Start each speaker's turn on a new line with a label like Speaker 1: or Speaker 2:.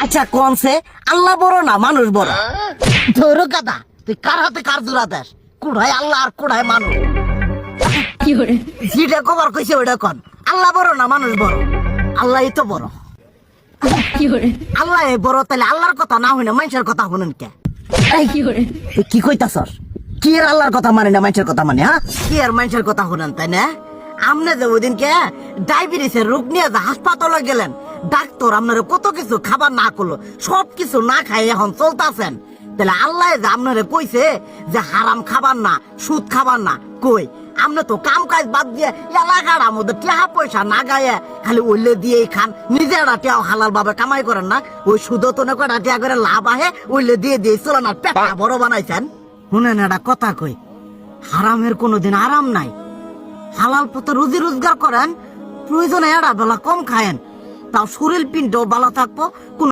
Speaker 1: আচ্ছা কোনছে আল্লাহ বড় না মানুষ বড়? ধরো গাদা, তুই কার হাতে কার জোড়া দেশ? কুড়াই আল্লাহ আর কুড়াই মানুষ। যেটা কবার কইছে ওইটা কন। আল্লাহ বড় না মানুষ বড়? আল্লাহই তো বড়। আল্লাহ বড়, তাহলে আল্লাহর কথা না হই না মানুষের কথা শুনেন কে? তুই কি কইতাছস? কি আর আল্লাহর কথা মানে না মানুষের কথা মানে? হ্যাঁ, কি আর মানুষের কথা শুনেন তাই না? আমনে যে ওই দিনকে ডায়াবেটিসের রোগ নিয়ে যে হাসপাতালে গেলেন, ডাক্তার আপনার কত কিছু খাবার না করলো, সব কিছু না খাই এখন চলতেছেন। তাহলে আল্লাহ যে আপনারে কইছে যে হারাম খাবার না, সুদ খাবার না, কই আপনি তো কাম কাজ বাদ দিয়ে এলাকার মধ্যে টাকা পয়সা না গায়ে খালি ওইলে দিয়েই খান, নিজেরা টিয়াও হালাল ভাবে কামাই করেন না। ওই সুদ তো না কটা টিয়া করে লাভ আহে, ওইলে দিয়ে দিয়ে চলেন আর পেটা বড় বানাইছেন। শুনেন একটা কথা কই, হারামের কোনোদিন আরাম নাই। হালাল পথে রুজি রোজগার করেন, প্রয়োজনে এড়া বেলা কম খায়েন, তাও শরীর পিন্ডও ভালো থাকবো।